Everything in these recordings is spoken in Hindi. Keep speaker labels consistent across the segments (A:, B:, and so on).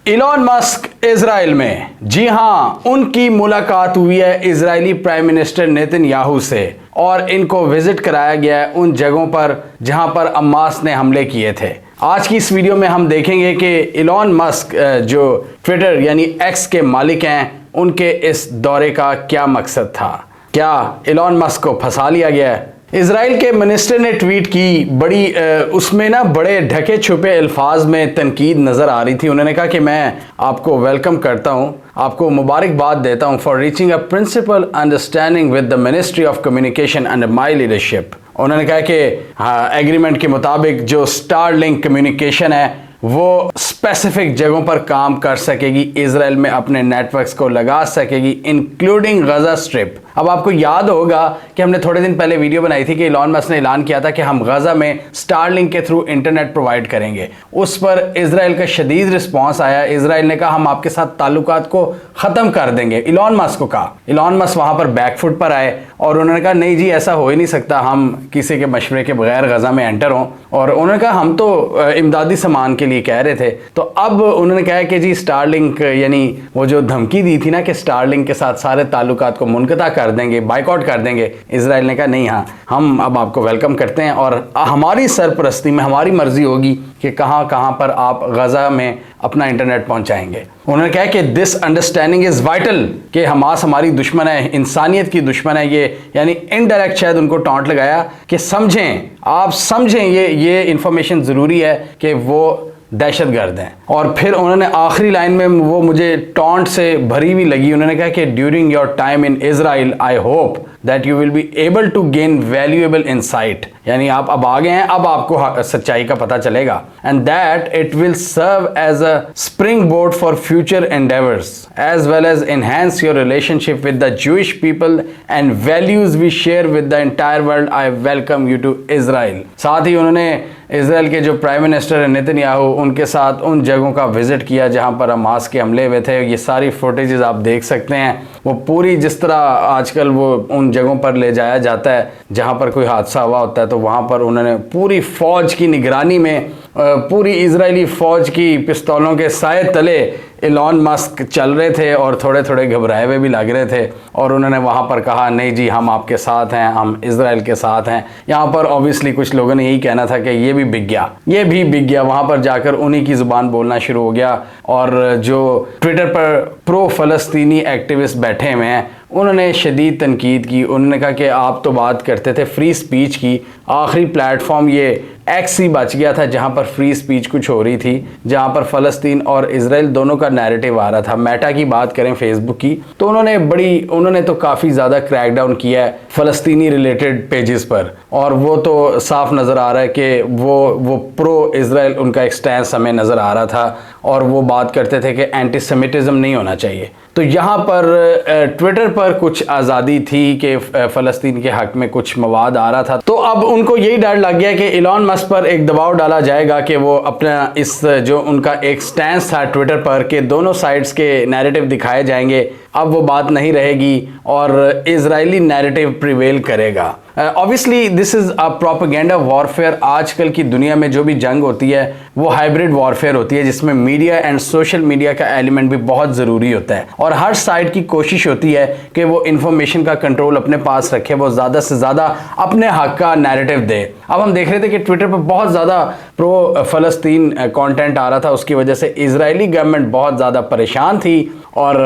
A: इलॉन मस्क इजराइल में, जी हां, उनकी मुलाकात हुई है इजरायली प्राइम मिनिस्टर नेतन्याहू से और इनको विजिट कराया गया है उन जगहों पर जहां पर हमास ने हमले किए थे। आज की इस वीडियो में हम देखेंगे कि इलॉन मस्क जो ट्विटर यानी एक्स के मालिक हैं, उनके इस दौरे का क्या मकसद था। क्या इलॉन मस्क को फंसा लिया गया है? इजराइल के मिनिस्टर ने ट्वीट की, बड़ी उसमें ना बड़े ढके छुपे अल्फाज में तनकीद नज़र आ रही थी। उन्होंने कहा कि मैं आपको वेलकम करता हूं, आपको मुबारकबाद देता हूं for reaching a principle understanding with the ministry of communication under my leadership. उन्होंने कहा कि एग्रीमेंट के मुताबिक जो स्टारलिंक कम्युनिकेशन है वो स्पेसिफिक जगहों पर काम कर सकेगी, इजराइल में अपने नेटवर्क्स को लगा सकेगी, इंक्लूडिंग गजा स्ट्रिप। अब आपको याद होगा कि हमने थोड़े दिन पहले वीडियो बनाई थी कि इलॉन मस्क ने ऐलान किया था कि हम गजा में स्टारलिंक के थ्रू इंटरनेट प्रोवाइड करेंगे। उस पर इजराइल का शदीद रिस्पॉन्स आया। इजराइल ने कहा हम आपके साथ ताल्लुकात को ख़त्म कर देंगे। इलॉन मस्क को कहा, इलॉन मस्क वहाँ पर बैकफुट पर आए और उन्होंने कहा नहीं जी, ऐसा हो ही नहीं सकता, हम किसी के मशवरे के बगैर गजा में एंटर हों। और उन्होंने कहा हम तो इमदादी सामान के लिए कह रहे थे। तो अब उन्होंने कहा कि जी स्टारलिंक, यानी वो जो धमकी दी थी ना कि स्टारलिंक के साथ सारे ताल्लुकात को मुनक़ता कर देंगे, बाइकआउट कर देंगे, इजराइल ने कहा नहीं, हाँ हम अब आपको वेलकम करते हैं और हमारी सरपरस्ती में हमारी मर्जी होगी कि कहाँ कहाँ पर आप गजा में अपना इंटरनेट पहुंचाएंगे। उन्होंने कहा कि दिस अंडरस्टैंडिंग इज़ वाइटल, कि हमास हमारी दुश्मन है, इंसानियत की दुश्मन है। ये यानी इनडायरेक्ट शायद उनको टॉन्ट लगाया कि समझें, आप समझें, ये इंफॉर्मेशन ज़रूरी है कि वो दहशतगर्द हैं। और फिर उन्होंने आखिरी लाइन में वो मुझे टॉन्ट से भरी हुई लगी। उन्होंने कहा कि during your time in Israel I hope that you will be able to gain valuable insight, यानी आप अब आ गए हैं, अब आपको सच्चाई का पता चलेगा। And that it will serve as a springboard for future endeavours as well as enhance your relationship with the Jewish people and values we share with the entire world. I welcome you to Israel. साथ ही उन्होंने इजराइल के जो प्राइम मिनिस्टर है नेतन्याहू, उनके साथ उन जगहों का विजिट किया जहां पर हमास के हमले हुए थे। ये सारी फुटेजेस आप देख सकते हैं। वो पूरी, जिस तरह आजकल वो उन जगहों पर ले जाया जाता है जहां पर कोई हादसा हुआ होता है, तो वहां पर उन्होंने पूरी फौज की निगरानी में, पूरी इजरायली फौज की पिस्तौलों के साए तले इलॉन मस्क चल रहे थे और थोड़े थोड़े घबराए हुए भी लग रहे थे। और उन्होंने वहाँ पर कहा नहीं जी, हम आपके साथ हैं, हम इजराइल के साथ हैं। यहाँ पर ऑब्वियसली कुछ लोगों ने यही कहना था कि ये भी बिक गया, ये भी बिक गया। वहाँ पर जाकर उन्हीं की ज़ुबान बोलना शुरू हो गया। और जो ट्विटर पर प्रो फ़लस्तीनी एक्टिविस्ट बैठे हुए हैं, उन्होंने शदीद तनकीद की। उन्होंने कहा कि आप तो बात करते थे फ्री स्पीच की, आखिरी प्लेटफॉर्म ये एक्स ही बच गया था जहां पर फ्री स्पीच कुछ हो रही थी, जहां पर फ़लस्तीन और इजराइल दोनों का नैरेटिव आ रहा था। मेटा की बात करें, फेसबुक की, तो उन्होंने तो काफ़ी ज़्यादा क्रैकडाउन किया है फ़लस्तीनी रिलेटेड पेजेस पर। और वो तो साफ नज़र आ रहा है कि वो प्रो इजराइल उनका एक स्टैंस हमें नज़र आ रहा था और वो बात करते थे कि एंटीसेमिटिज़म नहीं होना चाहिए। तो यहाँ पर ट्विटर पर कुछ आज़ादी थी कि फ़लस्तीन के हक़ में कुछ मवाद आ रहा था। तो अब उनको यही डर लग गया कि इलॉन मस्क पर एक दबाव डाला जाएगा कि वो अपना इस जो उनका एक स्टैंस था ट्विटर पर कि दोनों साइड्स के नैरेटिव दिखाए जाएंगे, अब वो बात नहीं रहेगी और इजरायली नैरेटिव प्रिवेल करेगा। Obviously this is a propaganda warfare. आजकल की दुनिया में जो भी जंग होती है वो हाइब्रिड वॉरफेयर होती है, जिसमें मीडिया एंड सोशल मीडिया का एलिमेंट भी बहुत ज़रूरी होता है। और हर साइड की कोशिश होती है कि वो इंफॉर्मेशन का कंट्रोल अपने पास रखे, वो ज़्यादा से ज़्यादा अपने हक़ का नैरेटिव दे। अब हम देख रहे थे कि ट्विटर पर बहुत ज़्यादा प्रो फ़लस्तीन कंटेंट आ रहा था, उसकी वजह से इजरायली गवर्नमेंट बहुत ज़्यादा परेशान थी और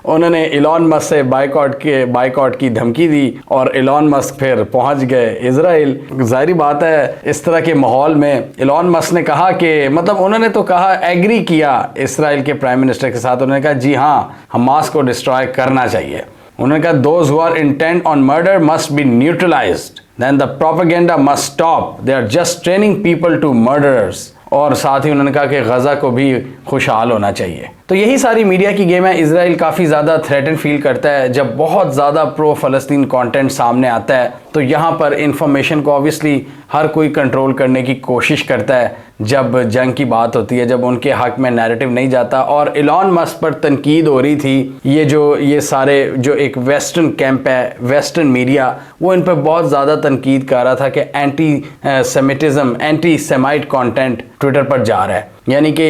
A: उन्होंने इलॉन मस्क से बाइकआउट की धमकी दी और इलॉन मस्क फिर पहुंच गए इजराइल। जाहिर बात है इस तरह के माहौल में इलॉन मस्क ने कहा कि, मतलब उन्होंने तो कहा, एग्री किया इजराइल के प्राइम मिनिस्टर के साथ। उन्होंने कहा जी हाँ, हमास को डिस्ट्रॉय करना चाहिए। उन्होंने कहा those who are intent on murder must be neutralised, then the propaganda must stop, they are just training people to murderers. और साथ ही उन्होंने कहा कि गजा को भी खुशहाल होना चाहिए। तो यही सारी मीडिया की गेम है। इजराइल काफ़ी ज़्यादा थ्रेटन फील करता है जब बहुत ज़्यादा प्रो फ़लस्तीन कंटेंट सामने आता है। तो यहाँ पर इंफॉर्मेशन को ऑब्वियसली हर कोई कंट्रोल करने की कोशिश करता है जब जंग की बात होती है, जब उनके हक में नैरेटिव नहीं जाता। और इलॉन मस्क पर तनकीद हो रही थी, ये सारे जो एक वेस्टर्न कैंप है, वेस्टर्न मीडिया, वो इन पर बहुत ज़्यादा तनकीद कर रहा था कि anti semitism, anti semite content Twitter पर जा रहा है। यानी कि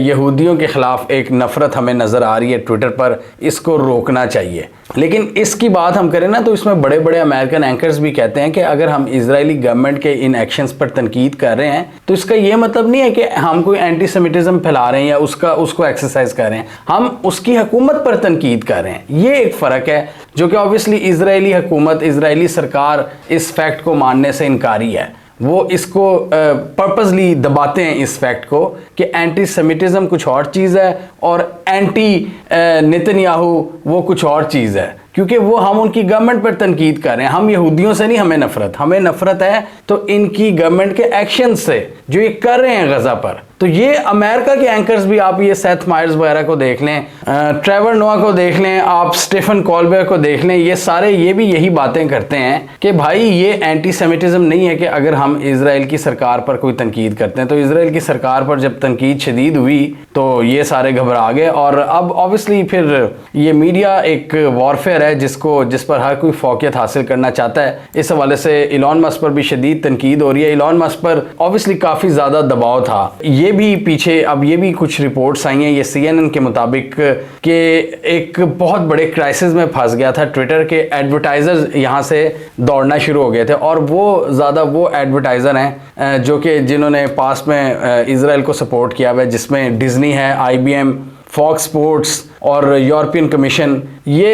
A: यहूदियों के ख़िलाफ़ एक नफ़रत हमें नज़र आ रही है ट्विटर पर, इसको रोकना चाहिए। लेकिन इसकी बात हम करें ना तो इसमें बड़े बड़े अमेरिकन एंकर्स भी कहते हैं कि अगर हम इजरायली गवर्नमेंट के इन एक्शंस पर तनकीद कर रहे हैं तो इसका ये मतलब नहीं है कि हम कोई एंटी सेमिटिज्म फैला रहे हैं या उसको एक्सरसाइज कर रहे हैं, हम उसकी हुकूमत पर तनकीद कर रहे हैं। ये एक फ़र्क है जो कि ऑब्वियसली इजरायली हुकूमत, इजरायली सरकार इस फैक्ट को मानने से इनकारी है। वो इसको पर्पसली दबाते हैं इस फैक्ट को कि एंटी सेमिटिज्म कुछ और चीज़ है और एंटी नेतन्याहू वो कुछ और चीज़ है, क्योंकि वो हम उनकी गवर्नमेंट पर तनकीद कर रहे हैं। हम यहूदियों से नहीं, हमें नफरत है तो इनकी गवर्नमेंट के एक्शन से जो ये कर रहे हैं गजा पर। तो ये अमेरिका के एंकर्स भी, आप ये सेथ मायर्स वगैरह को देख लें, ट्रेवर नोआ को देख लें, आप स्टीफन कॉलबर्ग को देख लें, ये सारे ये भी यही बातें करते हैं कि भाई ये एंटी सेमिटिज्म नहीं है कि अगर हम इसराइल की सरकार पर कोई तनकीद करते हैं। तो इसराइल की सरकार पर जब तनकीद शदीद हुई तो ये सारे घबरा गए और अब ऑब्वियसली फिर ये मीडिया एक वॉरफेयर है जिस पर हर कोई फोकियत हासिल करना चाहता है। इस हवाले से इलॉन मस्क पर भी शदीद तनकीद हो रही है। इलॉन मस्क पर ऑब्वियसली काफ़ी ज़्यादा दबाव था। ये भी पीछे अब ये भी कुछ रिपोर्ट्स आई हैं, ये CNN के मुताबिक कि एक बहुत बड़े क्राइसिस में फंस गया था ट्विटर के एडवर्टाइजर्स, यहाँ से दौड़ना शुरू हो गए थे और वो एडवर्टाइज़र हैं जो कि जिन्होंने पास में इसराइल को सपोर्ट किया हुआ है, जिसमें डिज्नी है, IBM, फॉक्स स्पोर्ट्स और यूरोपियन कमीशन। ये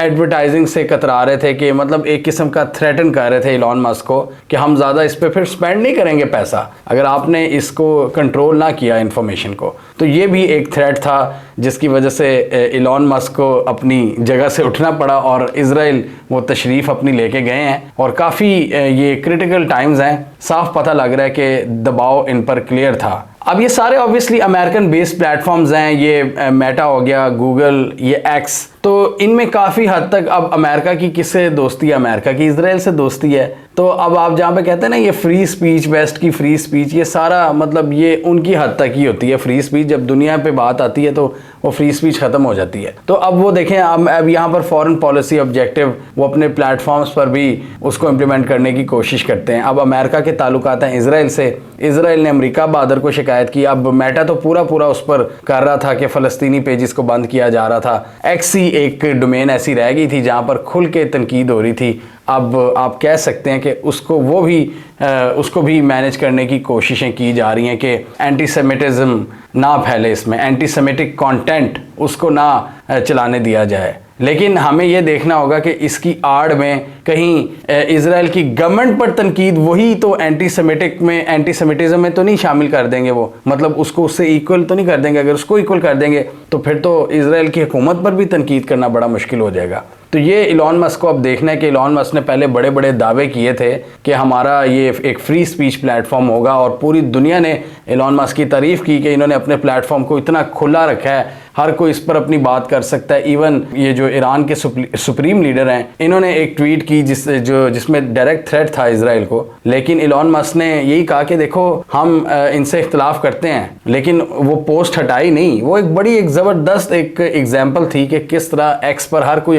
A: एडवर्टाइजिंग से कतरा रहे थे कि मतलब एक किस्म का थ्रेटन कर रहे थे इलॉन मस्क को कि हम ज़्यादा इस पर फिर स्पेंड नहीं करेंगे पैसा अगर आपने इसको कंट्रोल ना किया इन्फॉर्मेशन को। तो ये भी एक थ्रेट था जिसकी वजह से इलॉन मस्क को अपनी जगह से उठना पड़ा और इसराइल वो तशरीफ़ अपनी लेके गए हैं और काफ़ी ये क्रिटिकल टाइम्स हैं। साफ पता लग रहा है कि दबाव इन पर क्लियर था। अब ये सारे ऑब्वियसली अमेरिकन बेस्ड प्लेटफॉर्म्स हैं, ये मेटा हो गया, गूगल, ये एक्स, तो इनमें काफ़ी हद तक अब अमेरिका की किससे दोस्ती है? अमेरिका की इसराइल से दोस्ती है। तो अब आप जहाँ पे कहते हैं ना ये फ्री स्पीच, वेस्ट की फ्री स्पीच, ये सारा मतलब ये उनकी हद तक ही होती है फ्री स्पीच। जब दुनिया पे बात आती है तो वो फ्री स्पीच ख़त्म हो जाती है। तो अब वो देखें, अब यहाँ पर फॉरेन पॉलिसी ऑब्जेक्टिव वो अपने प्लेटफॉर्म्स पर भी उसको इम्प्लीमेंट करने की कोशिश करते हैं। अब अमेरिका के ताल्लुकात हैं इसराइल से, इसराइल ने अमेरिका बहादुर को शिकायत की। अब मेटा तो पूरा उस पर कर रहा था कि फ़लस्तीनी पेजेस को बंद किया जा रहा था। एक्सी एक डोमेन ऐसी रह गई थी जहाँ पर खुल के तनकीद हो रही थी। अब आप कह सकते हैं कि उसको भी मैनेज करने की कोशिशें की जा रही हैं कि एंटी सेमिटिज़म ना फैले, इसमें एंटी सेमिटिक कंटेंट उसको ना चलाने दिया जाए। लेकिन हमें यह देखना होगा कि इसकी आड़ में कहीं इसराइल की गवर्नमेंट पर तनकीद वही तो एंटी सेमिटिज्म में तो नहीं शामिल कर देंगे, वो मतलब उसको उससे इक्वल तो नहीं कर देंगे। अगर उसको इक्वल कर देंगे तो फिर तो इसराइल की हुकूमत पर भी तनकीद करना बड़ा मुश्किल हो जाएगा। तो ये इलॉन मस्क को अब देखना है कि इलॉन मस्क ने पहले बड़े बड़े दावे किए थे कि हमारा ये एक फ्री स्पीच प्लेटफॉर्म होगा और पूरी दुनिया ने इलॉन मस्क की तारीफ़ की कि इन्होंने अपने प्लेटफॉर्म को इतना खुला रखा है, हर कोई इस पर अपनी बात कर सकता है। इवन ये जो ईरान के सुप्रीम लीडर हैं, इन्होंने एक ट्वीट की जिसमें डायरेक्ट थ्रेट था इसराइल को। लेकिन इलॉन मस्क ने यही कहा कि देखो हम इनसे इख्तलाफ करते हैं, लेकिन वो पोस्ट हटाई नहीं। वो एक बड़ी एक ज़बरदस्त एक एग्जाम्पल थी कि किस तरह एक्स पर हर कोई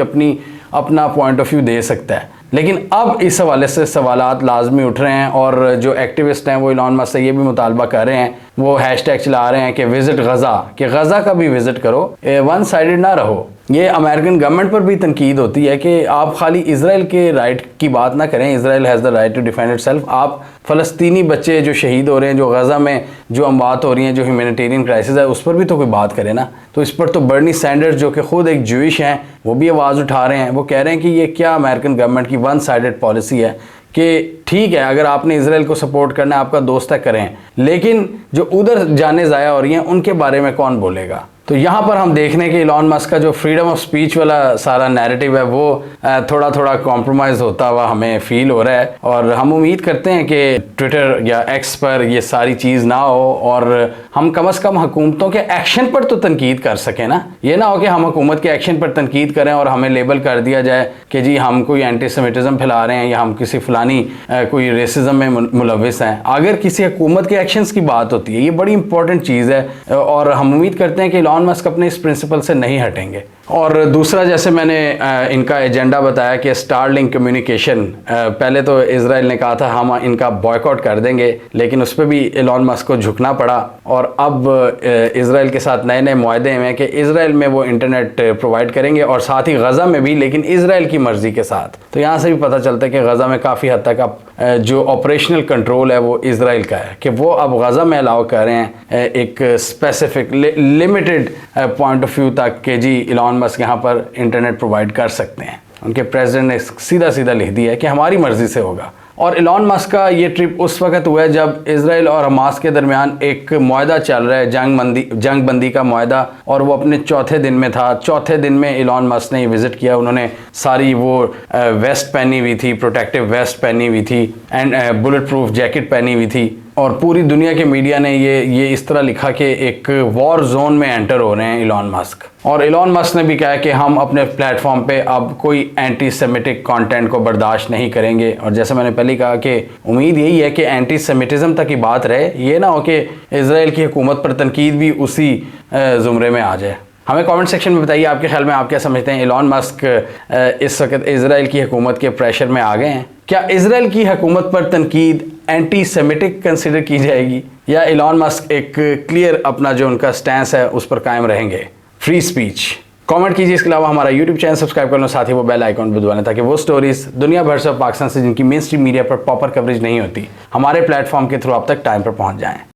A: अपना पॉइंट ऑफ व्यू दे सकता है। लेकिन अब इस हवाले से सवालात लाजमी उठ रहे हैं और जो एक्टिविस्ट हैं वो इलॉन मस्क से ये भी मुतालबा कर रहे हैं, वो हैशटैग चला रहे हैं कि विजिट गज़ा, कि गज़ा का भी विजिट करो, वन साइडेड ना रहो। ये अमेरिकन गवर्नमेंट पर भी तनकीद होती है कि आप खाली इसराइल के राइट की बात ना करें, Israel has the right to defend itself. आप फ़लस्तीनी बच्चे जो शहीद हो रहे हैं, जो गज़ा में जो अमवात हो रही हैं, जो ह्यूमैनिटेरियन क्राइसिस है, उस पर भी तो कोई बात करे ना। तो इस पर तो बर्नी सैंडर्स जो कि खुद एक ज्यूइश हैं, वो भी आवाज़ उठा रहे हैं। वो कह रहे हैं कि ये क्या अमेरिकन गवर्नमेंट की वन साइडेड पॉलिसी है कि ठीक है अगर आपने इसराइल को सपोर्ट करना है, आपका दोस्त है, करें, लेकिन जो उधर जाने ज़ाया हो रही हैं उनके बारे में कौन बोलेगा। तो यहाँ पर हम देखने के इलॉन मस्क का जो फ्रीडम ऑफ स्पीच वाला सारा नैरेटिव है वो थोड़ा कॉम्प्रोमाइज़ होता हुआ हमें फील हो रहा है। और हम उम्मीद करते हैं कि ट्विटर या एक्स पर ये सारी चीज़ ना हो और हम कम से कम हुकूमतों के एक्शन पर तो तनकीद कर सकें ना। ये ना हो कि हम हुकूमत के एक्शन पर तनकीद करें और हमें लेबल कर दिया जाए कि जी हम कोई एंटी सेमिटिज़म फैला रहे हैं या हम किसी फ़लानी कोई रेसिज्म में मुलविस हैं। अगर किसी हुकूमत के एक्शंस की बात होती है, ये बड़ी इंपॉर्टेंट चीज़ है और हम उम्मीद करते हैं कि इलॉन इलॉन मस्क अपने इस प्रिंसिपल से नहीं हटेंगे। और दूसरा, जैसे मैंने इनका एजेंडा बताया कि स्टारलिंक कम्युनिकेशन, पहले तो इजराइल ने कहा था हम इनका बॉयकॉट कर देंगे, लेकिन उस पर भी इलॉन मस्क को झुकना पड़ा। और अब इजराइल के साथ नए नए मुआहदे हैं कि इजराइल में वो इंटरनेट प्रोवाइड करेंगे और साथ ही गज़ा में भी, लेकिन इजराइल की मर्ज़ी के साथ। तो यहाँ से भी पता चलता है कि गज़ा में काफ़ी हद तक अब जो ऑपरेशनल कंट्रोल है वो इजराइल का है, कि वो अब गज़ा में अलाउ कर रहे हैं एक specific limited point of view तक कि जी इलॉन मस्क यहाँ पर इंटरनेट प्रोवाइड कर सकते हैं। उनके प्रेसिडेंट ने सीधा सीधा लिख दिया है कि हमारी मर्ज़ी से होगा। और इलॉन मस्क का ये ट्रिप उस वक्त हुआ है जब इजराइल और हमास के दरमियान एक मुआहदा चल रहा है, जंग बंदी का मुआहदा, और वो अपने चौथे दिन में था। चौथे दिन में इलॉन मस्क ने विज़िट किया। उन्होंने सारी वो वेस्ट पहनी हुई थी, प्रोटेक्टिव वेस्ट पहनी हुई थी एंड बुलेट प्रूफ जैकेट पहनी हुई थी। और पूरी दुनिया के मीडिया ने ये इस तरह लिखा कि एक वॉर जोन में एंटर हो रहे हैं इलॉन मस्क। और इलॉन मस्क ने भी कहा कि हम अपने प्लेटफॉर्म पे अब कोई एंटी सेमिटिक कंटेंट को बर्दाश्त नहीं करेंगे। और जैसे मैंने पहले कहा कि उम्मीद यही है कि एंटी सेमिटिज़म तक की बात रहे, ये ना हो कि इजराइल की हुकूमत पर तनकीद भी उसी ज़ुमरे में आ जाए। हमें कमेंट सेक्शन में बताइए आपके ख्याल में आप क्या समझते हैं, इलॉन मस्क इस वक्त इजराइल की हुकूमत के प्रेशर में आ गए हैं? क्या इजराइल की हुकूमत पर तनकीद एंटी सेमिटिक कंसिडर की जाएगी, या इलॉन मस्क एक क्लियर अपना जो उनका स्टैंस है उस पर कायम रहेंगे? फ्री स्पीच कमेंट कीजिए। इसके अलावा हमारा यूट्यूब चैनल सब्सक्राइब कर लो, साथ ही वो बेल आइकॉन भी दबा लें ताकि वो स्टोरीज दुनिया भर से पाकिस्तान से जिनकी मेन स्ट्रीम मीडिया पर प्रॉपर कवरेज नहीं होती, हमारे प्लेटफॉर्म के थ्रू आप तक टाइम पर पहुंच जाएं।